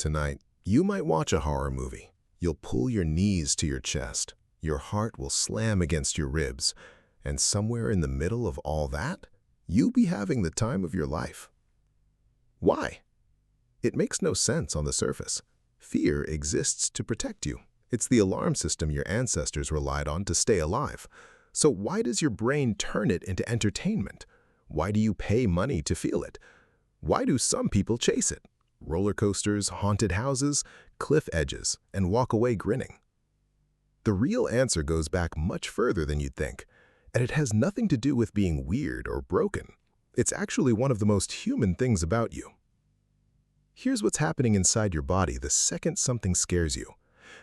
Tonight, you might watch a horror movie. You'll pull your knees to your chest. Your heart will slam against your ribs. And somewhere in the middle of all that, you'll be having the time of your life. Why? It makes no sense on the surface. Fear exists to protect you. It's the alarm system your ancestors relied on to stay alive. So why does your brain turn it into entertainment? Why do you pay money to feel it? Why do some people chase it? Roller coasters, haunted houses, cliff edges, and walk away grinning. The real answer goes back much further than you'd think, and it has nothing to do with being weird or broken. It's actually one of the most human things about you. Here's what's happening inside your body the second something scares you.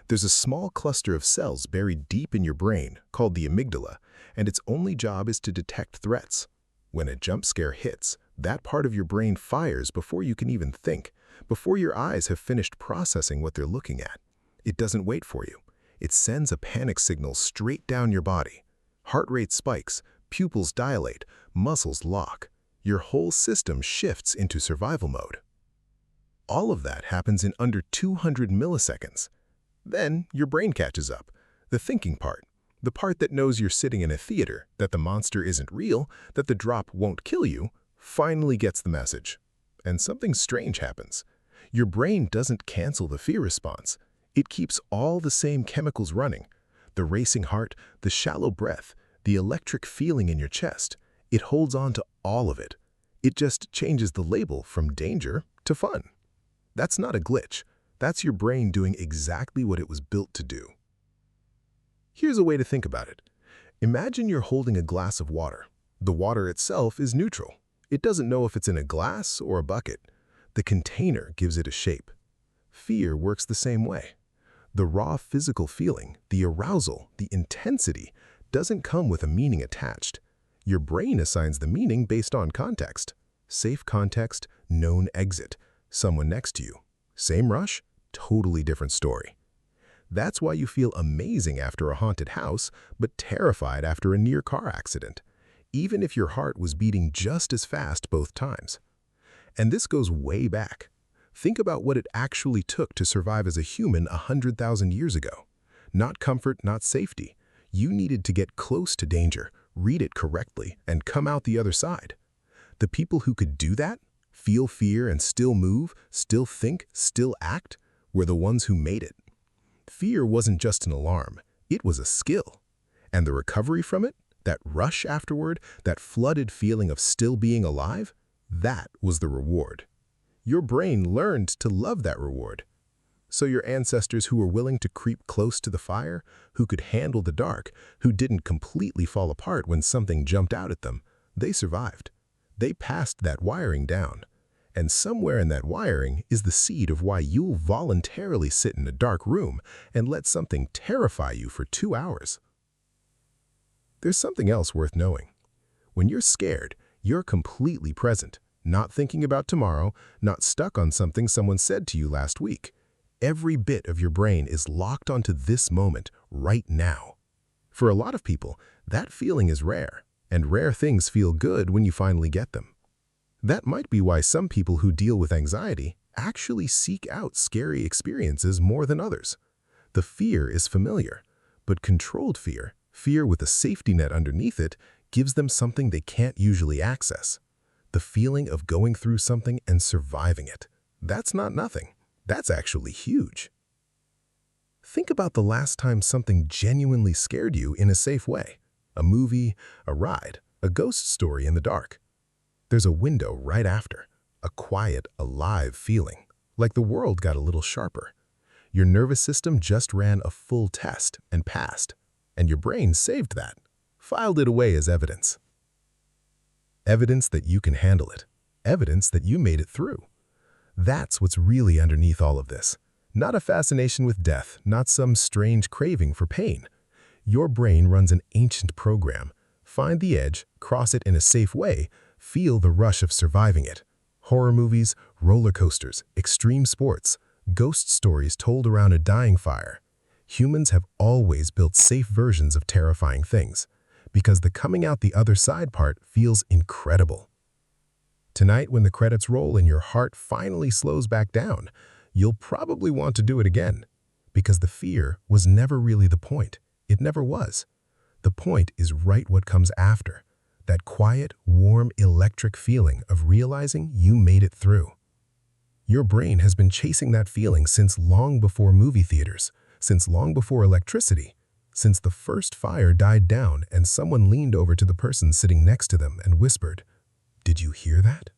There's a small cluster of cells buried deep in your brain called the amygdala, and its only job is to detect threats. When a jump scare hits, that part of your brain fires before you can even think, before your eyes have finished processing what they're looking at. It doesn't wait for you. It sends a panic signal straight down your body. Heart rate spikes, pupils dilate, muscles lock. Your whole system shifts into survival mode. All of that happens in under 200 milliseconds. Then your brain catches up. The thinking part, the part that knows you're sitting in a theater, that the monster isn't real, that the drop won't kill you, finally gets the message. And something strange happens. Your brain doesn't cancel the fear response. It keeps all the same chemicals running. The racing heart, the shallow breath, the electric feeling in your chest. It holds on to all of it. It just changes the label from danger to fun. That's not a glitch. That's your brain doing exactly what it was built to do. Here's a way to think about it. Imagine you're holding a glass of water. The water itself is neutral. It doesn't know if it's in a glass or a bucket. The container gives it a shape. Fear works the same way. The raw physical feeling, the arousal, the intensity, doesn't come with a meaning attached. Your brain assigns the meaning based on context. Safe context, known exit. Someone next to you. Same rush, totally different story. That's why you feel amazing after a haunted house, but terrified after a near car accident, even if your heart was beating just as fast both times. And this goes way back. Think about what it actually took to survive as a human 100,000 years ago. Not comfort, not safety. You needed to get close to danger, read it correctly, and come out the other side. The people who could do that, feel fear and still move, still think, still act, were the ones who made it. Fear wasn't just an alarm, it was a skill. And the recovery from it, that rush afterward, that flooded feeling of still being alive, that was the reward. Your brain learned to love that reward. So your ancestors who were willing to creep close to the fire, who could handle the dark, who didn't completely fall apart when something jumped out at them, they survived. They passed that wiring down. And somewhere in that wiring is the seed of why you'll voluntarily sit in a dark room and let something terrify you for 2 hours. There's something else worth knowing. When you're scared, you're completely present, not thinking about tomorrow, not stuck on something someone said to you last week. Every bit of your brain is locked onto this moment right now. For a lot of people, that feeling is rare, and rare things feel good when you finally get them. That might be why some people who deal with anxiety actually seek out scary experiences more than others. The fear is familiar, but controlled fear, fear with a safety net underneath it, gives them something they can't usually access. The feeling of going through something and surviving it. That's not nothing. That's actually huge. Think about the last time something genuinely scared you in a safe way. A movie, a ride, a ghost story in the dark. There's a window right after, a quiet, alive feeling, like the world got a little sharper. Your nervous system just ran a full test and passed, and your brain saved that, filed it away as evidence. Evidence that you can handle it, evidence that you made it through. That's what's really underneath all of this. Not a fascination with death, not some strange craving for pain. Your brain runs an ancient program. Find the edge, cross it in a safe way, feel the rush of surviving it. Horror movies, roller coasters, extreme sports, ghost stories told around a dying fire. Humans have always built safe versions of terrifying things, because the coming out the other side part feels incredible. Tonight, when the credits roll and your heart finally slows back down, you'll probably want to do it again. Because the fear was never really the point. It never was. The point is right what comes after. That quiet, warm, electric feeling of realizing you made it through. Your brain has been chasing that feeling since long before movie theaters, since long before electricity, since the first fire died down and someone leaned over to the person sitting next to them and whispered, "Did you hear that?"